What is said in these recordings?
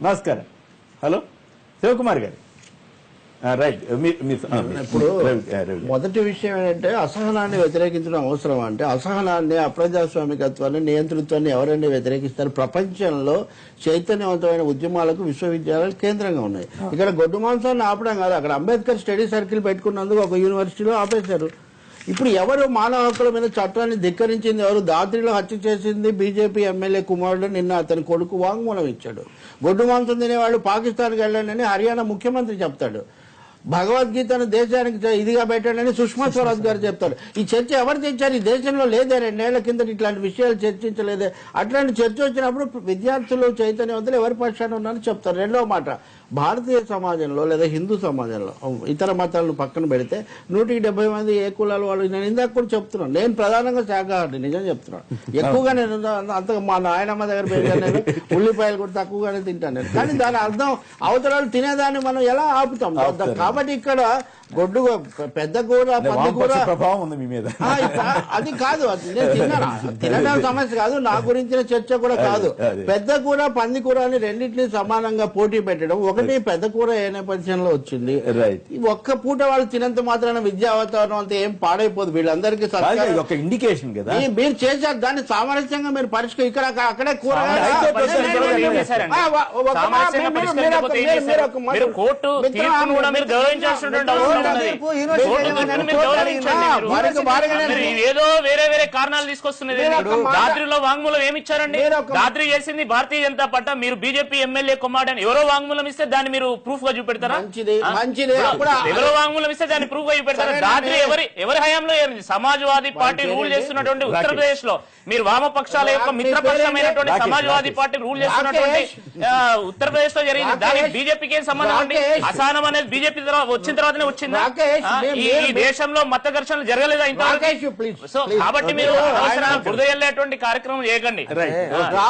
నమస్కారం. హలో శివకుమార్ గారు. రైట్. ఇప్పుడు మొదటి విషయం ఏంటంటే అసహనాన్ని వ్యతిరేకించడం అవసరం. అంటే అసహనాన్ని, అప్రజాస్వామికత్వాన్ని, నియంతృత్వాన్ని ఎవరైనా వ్యతిరేకిస్తారు? ప్రపంచంలో చైతన్యవంతమైన ఉద్యమాలకు విశ్వవిద్యాలయాలు కేంద్రంగా ఉన్నాయి. ఇక్కడ గొడ్డు మాంసాన్ని ఆపడం కాదు, అక్కడ అంబేద్కర్ స్టడీ సర్కిల్ పెట్టుకున్నందుకు ఒక యూనివర్సిటీలో ఆపేశారు. ఇప్పుడు ఎవరు మానవ హక్కుల మీద చట్టాన్ని ధిక్కరించింది? ఎవరు? దాద్రిలో హత్య చేసింది బీజేపీ ఎమ్మెల్యే కుమారుడు. నిన్న అతని కొడుకు వాంగ్మూలం ఇచ్చాడు. గొడ్డు మాంసం తినేవాళ్ళు పాకిస్తాన్కి వెళ్ళండి అని హర్యానా ముఖ్యమంత్రి చెప్తాడు. భగవద్గీతను దేశానికి ఇదిగా పెట్టండి సుష్మా స్వరాజ్ గారు చెప్తారు. ఈ చర్చ ఎవరు తెచ్చారు? ఈ దేశంలో లేదే. 2 ఏళ్ల కింద ఇట్లాంటి విషయాలు చర్చించలేదే. అట్లాంటి చర్చ వచ్చినప్పుడు విద్యార్థులు చైతన్యవంతులు ఎవరి పక్షాన ఉన్నారని చెప్తారు. రెండవ మాట, భారతీయ సమాజంలో లేదా హిందూ సమాజంలో ఇతర మతాలను పక్కన పెడితే 170 మంది ఏ కులాలు వాళ్ళు. నేను ఇందాక కూడా చెప్తున్నాను, నేను ప్రధానంగా శాఖాహారి, నిజం చెప్తున్నాను. ఎక్కువగా నేను అంత మా నాయనమ్మ దగ్గర పెరిగాను, నేను ఉల్లిపాయలు కూడా తక్కువగానే తింటాను నేను. కానీ దాని అర్థం అవతరాలు తినేదాన్ని మనం ఎలా ఆపుతాం? కాబట్టి ఇక్కడ గొడ్డు పెద్ద కూర, పంది కూర ప్రభావం ఉంది మీ మీద. అది కాదు, నేను తినడం సమస్య కాదు, నా గురించిన చర్చ కూడా కాదు. పెద్ద కూర, పంది కూర అని రెండింటినీ సమానంగా పోటీ పెట్టడం. ఒకటి పెద్ద కూర ఏ నేపథ్యంలో వచ్చింది? ఒక్క పూట వాళ్ళు తినంత మాత్రాన విద్యా వాతావరణం అంతా ఏం పాడైపోదు. వీళ్ళందరికీ ఒక ఇండికేషన్ కదా. మీరు చేశారు దాన్ని సామరస్యంగా మీరు పరిష్కరి. ఇక్కడ అక్కడే కూర ఏదో వేరే వేరే కారణాలు తీసుకొస్తున్నది. దాద్రిలో వాంగ్మూలం ఏమిచ్చారండి? దాద్రి చేసింది భారతీయ జనతా పార్టీ. మీరు బీజేపీ ఎమ్మెల్యే కుమారుడు ఎవరో వాంగ్మూలం ఇస్తే దాన్ని మీరు ప్రూఫ్ గా చూపెడతారా? ఎవరో వాంగ్మూలం ఇస్తే దాన్ని ప్రూఫ్ గా చూపెడతారా? దాద్రి ఎవరి హయాంలో ఏమింది? సమాజ్వాదీ పార్టీ రూల్ చేస్తున్నటువంటి ఉత్తరప్రదేశ్ లో మీరు వామపక్షాల యొక్క మిత్రపక్షమైనటువంటి సమాజ్వాదీ పార్టీ రూల్ చేస్తున్నటువంటి ఉత్తరప్రదేశ్ లో జరిగింది. దానికి బీజేపీకి ఏం సంబంధం అండి? అసహనం అనేది బీజేపీ వచ్చిన తర్వాతనే వచ్చిందా? ఈ దేశంలో మత ఘర్షణలు జరగలేదా ఇంతవరకు? సో కాబట్టి మీరు బురద వెళ్ళేటువంటి కార్యక్రమం చేయకండి.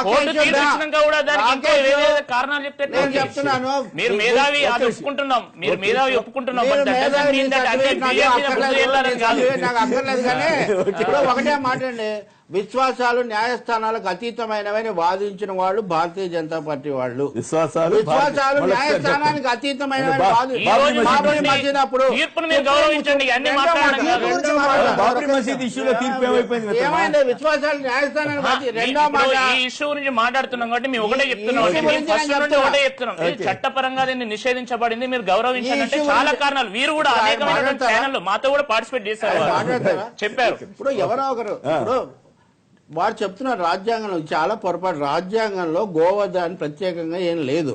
కోర్టు తీర్చినాక కూడా దానికి ఇంకా ఏదైనా కారణాలు చెప్తే చెప్తున్నాను. మీరు మేధావి, అది ఒప్పుకుంటున్నాం, మీరు మేధావి ఒప్పుకుంటున్నాం. నాకు అక్కర్లేదు కానీ ఇప్పుడు ఒకటే మాట అండి, విశ్వాసాలు న్యాయస్థానాలకు అతీతమైనవని వాదించిన వాళ్ళు భారతీయ జనతా పార్టీ వాళ్ళు. విశ్వాసాలు న్యాయస్థానానికి అతీతమైనవని ఏమైంది? విశ్వాసాలు న్యాయస్థానానికి. రెండో మాట, ఈ ఇష్యూ గురించి మాట్లాడుతున్నాం కాబట్టి మేము ఒకటే చెప్తున్నాం, చట్టపరంగా దీన్ని నిషేధించబడింది, మీరు గౌరవించాలంటే చాలా కారణాలు. వీరు కూడా అనేకమైన ఛానల్ మాతో కూడా పార్టిసిపేట్ చేశారు, చెప్పారు. ఇప్పుడు ఎవరో ఒకరు ఇప్పుడు వారు చెప్తున్నారు రాజ్యాంగంలో చాలా పొరపాటు. రాజ్యాంగంలో గోవధ అని ప్రత్యేకంగా ఏం లేదు.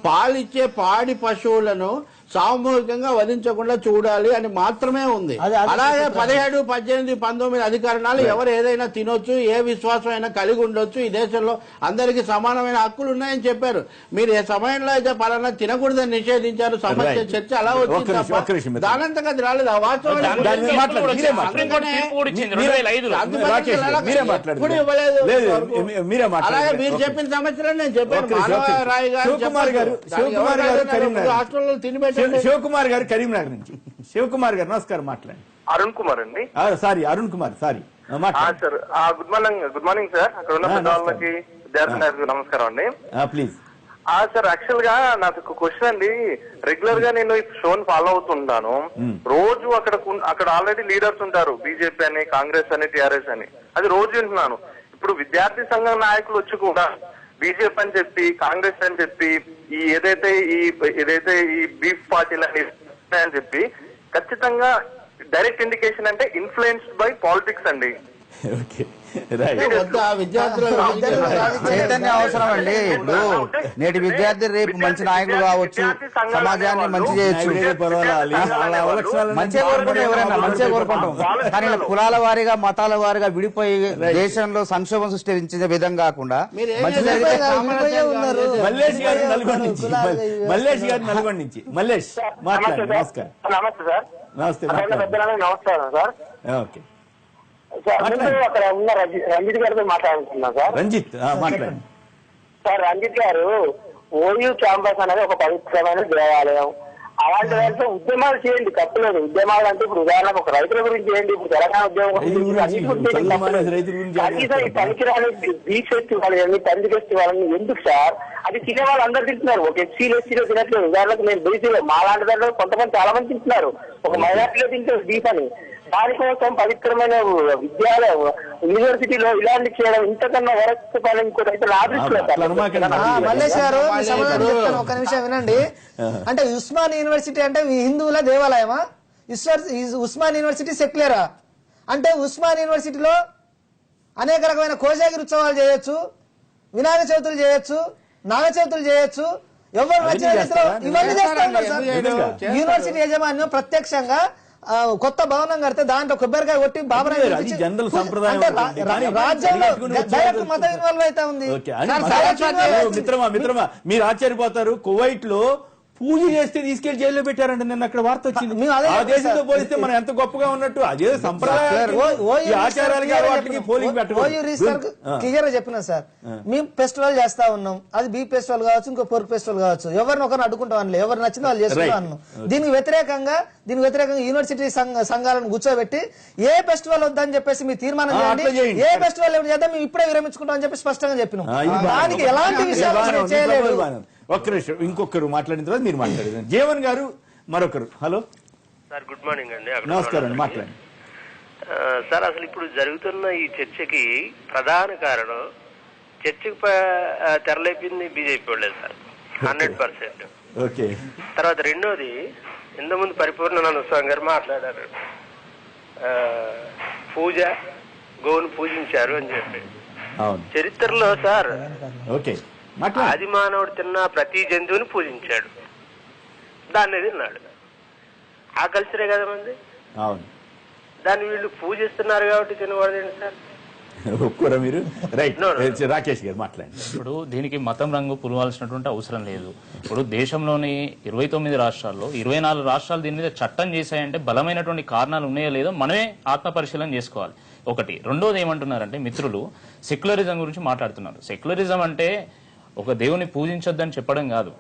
పాలిచ్చే పాడి పశువులను సామూహికంగా వధించకుండా చూడాలి అని మాత్రమే ఉంది. అలాగే 17, 18, 19 అధికరణాలు ఎవరు ఏదైనా తినొచ్చు, ఏ విశ్వాసం అయినా కలిగి ఉండొచ్చు, ఈ దేశంలో అందరికీ సమానమైన హక్కులు ఉన్నాయని చెప్పారు. మీరు ఏ సమయంలో అయితే పలానా తినకూడదని నిషేధించారు, సమస్య చర్చ అలా వచ్చింది తప్ప దానంతగా అది రాలేదు. ఆ వాస్తవం అలాగే మీరు చెప్పిన సమస్యలు నేను చెప్పాను. మానవరాయ్ గారు హాస్టల్లో తినిపెట్టండి. శివకుమార్ గారు కరీంనగర్ నుంచి. శివకుమార్ గారు నమస్కారం, మాట్లాడండి. అరుణ్ కుమార్ అండి. Sorry Arun Kumar, sorry. Sir good morning sir. అక్కడ ఉన్న పెద్దవాళ్ళకి విద్యార్థులకు నమస్కారం అండి. ప్లీజ్. సార్ యాక్చువల్ గా నాకు ఒక క్వశ్చన్ అండి. రెగ్యులర్ గా నేను ఈ షోని ఫాలో అవుతుంటాను. రోజు అక్కడ ఆల్రెడీ లీడర్స్ ఉంటారు, బీజేపీ అని, కాంగ్రెస్ అని, టీఆర్ఎస్ అని. అది రోజు వింటున్నాను. ఇప్పుడు విద్యార్థి సంఘం నాయకులు వచ్చి కూడా బీజేపీ అని చెప్పి, కాంగ్రెస్ అని చెప్పి, ఏదైతే ఈ బీఫ్ పార్టీలు అని చెప్పి ఖచ్చితంగా డైరెక్ట్ ఇండికేషన్ అంటే ఇన్ఫ్లుయెన్స్డ్ బై పాలిటిక్స్ అండి. చైతన్య అవసరం అండి. ఇప్పుడు నేటి విద్యార్థి రేపు మంచి నాయకులు కావచ్చు, సమాజాన్ని మంచి చేయొచ్చు. మంచిగా కోరుకుంటే ఎవరైనా మంచిగా కోరుకుంటాం. కానీ కులాల వారీగా, మతాల వారీగా విడిపోయి దేశంలో సంక్షోభం సృష్టించే విధం కాకుండా మల్లేష్ గారు నల్గొండ నుంచి. మల్లేష్ మాట్లాడండి. నమస్కారం. నమస్తే సార్. నమస్కారం సార్. ఓకే అక్కడ ఉన్న రంజిత్ గారితో మాట్లాడుతున్నా సార్. రంజిత్ మాట్లాడండి సార్. రంజిత్ గారు ఓయూ క్యాంపస్ అనేది ఒక పవిత్రమైన దేవాలయం. అలాంటి దాంట్లో ఉద్యమాలు చేయండి, తప్పులేదు. ఉద్యమాలు అంటే ఇప్పుడు ఉదాహరణకు ఒక రైతుల గురించి చేయండి, ఇప్పుడు తెలంగాణ ఉద్యమం కనీసం ఈ పనికిరాని బీచ్ ఫెస్టివల్ అని పంది ఫెస్టివల్ అని ఎందుకు సార్? అది తినే వాళ్ళు అందరు తింటున్నారు, ఒక ఎస్సీలో ఎస్సీలో తినట్లేదు. ఉదాహరణకు నేను బీసీలో మా లాంటి దాంట్లో కొంతమంది చాలా మంది తింటున్నారు, ఒక మైనార్టీలో తింటారు బీఫ్ అని. దానికోసం పవిత్రమైన విద్యాలయం యూనివర్సిటీలో ఇలాంటి చేయడం ఇంతకన్నా వరస్ట్ పని ఇంకోటి అయితే మల్లేష్ గారు ఒక నిమిషం వినండి. అంటే ఉస్మాన్ యూనివర్సిటీ అంటే హిందువుల దేవాలయమా? ఉస్మాన్ యూనివర్సిటీ సెక్యులరా? అంటే ఉస్మాన్ యూనివర్సిటీలో అనేక రకమైన కోజాగిరి ఉత్సవాలు చేయొచ్చు, వినాయక చవితులు చేయొచ్చు, నాగ చవితులు చేయొచ్చు, ఎవరు నచ్చిన రీతిలో ఇవన్నీ చేస్తా ఉన్నారు సార్. యూనివర్సిటీ యాజమాన్యం ప్రత్యక్షంగా కొత్త భవనం కడితే దాంట్లో కొబ్బరికాయ కొట్టి బాబరాయి రాజ్యంలో డైరెక్ట్ మతం ఇన్వాల్వ్ అవుతా ఉంది. మిత్రమా మీరు ఆశ్చర్యపోతారు, కువైట్ లో పూజ చేస్తే తీసుకెళ్లి జైల్లో పెట్టారంటే నిన్న అక్కడ వార్త వచ్చింది. ఆ దేశంతో పోలిస్తే మనం ఎంత గొప్పగా ఉన్నట్టు అదే సంప్రదాయానికి పోలింగ్ క్లియర్ గా చెప్పినా సార్. మేము ఫెస్టివల్ చేస్తా ఉన్నాం, అది బీ ఫెస్టివల్ కావచ్చు, ఇంకో పోర్క్ ఫెస్టివల్ కావచ్చు, ఎవరిని ఒకరిని అడ్డుకుంటాం అనలే, ఎవరు నచ్చిందో వాళ్ళు చేసుకుంటా అన్నాం. దీనికి వ్యతిరేకంగా యూనివర్సిటీ సంఘాలను కూర్చోబెట్టి ఏ ఫెస్టివల్ వద్దని చెప్పేసి మీరు తీర్మానం చేయండి, ఏ ఫెస్టివల్ ఏమి చేద్దాం మేము ఇప్పుడే విరమించుకుంటాం అని చెప్పి స్పష్టంగా చెప్పినాం. దానికి ఎలాంటి విషయాలు చేయలేదు. ఒక్క నిమిషం, ఇంకొకరు మాట్లాడిన తర్వాత మీరు మాట్లాడారు. జీవన్ గారు మరొకరు. హలో సార్, గుడ్ మార్నింగ్ అండి. నమస్కారం అండి, మాట్లాడండి సార్. అసలు ఇప్పుడు జరుగుతున్న ఈ చర్చకి ప్రధాన కారణం, చర్చకి తెరలేపింది బీజేపీ వాళ్ళే సార్, 100%. ఓకే. తర్వాత రెండోది, ఇంతకుముందు పరిపూర్ణానంద స్వామి గారు మాట్లాడారు, పూజ గోవును పూజించారు అని చెప్పి. చరిత్రలో సార్ ఓకే ఆది మానవుడు తిన్న ప్రతి జంతువుని పూజించాడు, దాన్ని తిన్నాడు. ఆ కల్చరే కదా మంది. అవును, దాన్ని వీళ్ళు పూజిస్తున్నారు కాబట్టి తినకూడదండి సార్. ఒప్పుకోరా మీరు? రైట్, రాకేష్ గారు మాట్లాడండి. ఇప్పుడు దీనికి మతం రంగు పులవాల్సినటువంటి అవసరం లేదు. ఇప్పుడు దేశంలోని 29 రాష్ట్రాల్లో 24 రాష్ట్రాలు దీని మీద చట్టం చేశాయంటే బలమైనటువంటి కారణాలు ఉన్నాయో లేదో మనమే ఆత్మ పరిశీలన చేసుకోవాలి. ఒకటి. రెండోది ఏమంటున్నారంటే మిత్రులు సెక్యులరిజం గురించి మాట్లాడుతున్నారు. సెక్యులరిజం అంటే ఒక దేవుని పూజించొద్దని చెప్పడం కాదు,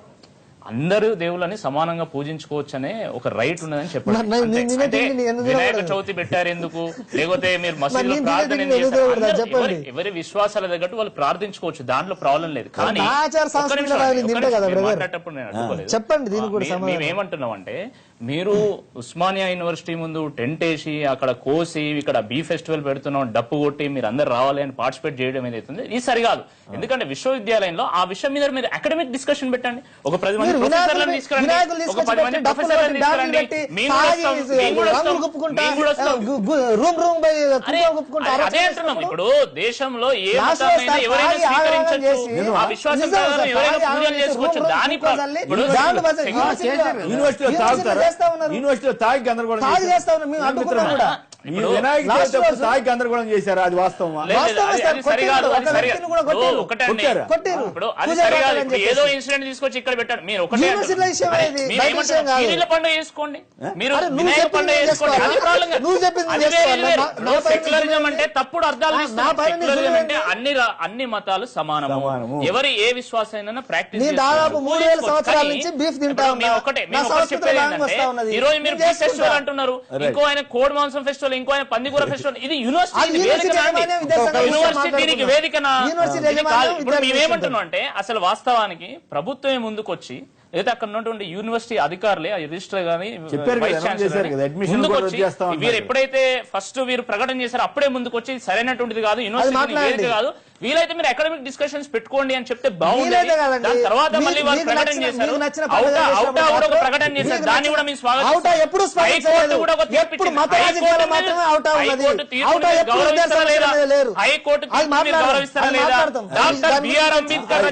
అందరూ దేవుళ్ళని సమానంగా పూజించుకోవచ్చు అనే ఒక రైట్ ఉన్నదని చెప్పండి. వినాయక చవితి పెట్టారు ఎందుకు, లేకపోతే మీరు మసీదులో ప్రార్థన ఎవరి విశ్వాసాల తగ్గట్టు వాళ్ళు ప్రార్థించుకోవచ్చు, దాంట్లో ప్రాబ్లం లేదు. కానీ మాట్లాడేటప్పుడు నేను అడ్డుకోలేదు. మేమేమంటున్నాం అంటే, మీరు ఉస్మానియా యూనివర్సిటీ ముందు టెంట్ వేసి అక్కడ కోసి ఇక్కడ బీ ఫెస్టివల్ పెడుతున్నాం, డప్పు కొట్టి మీరు అందరు రావాలి అని పార్టిసిపేట్ చేయడం ఏదైతుంది ఇది సరికాదు. ఎందుకంటే విశ్వవిద్యాలయంలో ఆ విషయం మీద మీరు అకాడమిక్ డిస్కషన్ పెట్టండి, ఒక 10 మంది ప్రొఫెసర్లను తీసుకురండి, ఒక 10 మంది ప్రొఫెసర్లను తీసుకురండి. అదే అంటున్నాం. ఇప్పుడు దేశంలో ఏ మతాన్నైనా ఎవరైనా స్వీకరించవచ్చు, ఆ విశ్వాసం ప్రకారం ఎవరైనా పూజలు చేసుకోవచ్చు. దాని యూనివర్సిటీలో తాగి గందరగోళం తాగి గందరగోళం చేశారు, అది వాస్తవమా? ఏదో ఇన్సిడెంట్ తీసుకొచ్చి ఇక్కడ పెట్టారు. మీరు ఒకటే పండుగ చేసుకోండి, మీరు వినాయక పండుగ చేసుకోండి, అది ప్రాబ్లం. సెక్యులరిజం అంటే తప్పుడు అర్థాలు. సెక్యులరిజం అంటే అన్ని మతాలు సమానము, ఎవరి ఏ విశ్వాసమైనా ప్రాక్టీస్ ఒకటే. చెప్పేది ఏంటంటే, ఈ రోజు మీరు బీఫ్ ఫెస్టివల్ అంటున్నారు, ఇంకో ఆయన కోడి మాంసం ఫెస్టివల్, ఇంకో ఆయన పందికూర ఫెస్టివల్. ఇది యూనివర్సిటీ దీనికి వేదికనా? ఇప్పుడు మేమేమంటున్నాం అంటే, అసలు వాస్తవానికి ప్రభుత్వమే ముందుకొచ్చి లేదా అక్కడ ఉన్నటువంటి యూనివర్సిటీ అధికారులే రిజిస్టర్ గానీ వీరు ఎప్పుడైతే ఫస్ట్ వీరు ప్రకటన చేశారు అప్పుడే ముందుకొచ్చి సరైనటువంటిది కాదు, యూనివర్సిటీ కాదు, వీలైతే మీరు అకాడమిక్ డిస్కషన్స్ పెట్టుకోండి అని చెప్తే బాగుండేది. దాని తర్వాత మళ్ళీ వారు ప్రకటన చేశారు, అవుటా కూడా ఒక ప్రకటన చేశారు, దాన్ని కూడా మేము స్వాగతిస్తాం. హైకోర్టు కూడా ఒక తీర్పు గౌరవిస్తారా లేదా? హైకోర్టు గౌరవిస్తారా లేదా? Doctor BR Ambedkar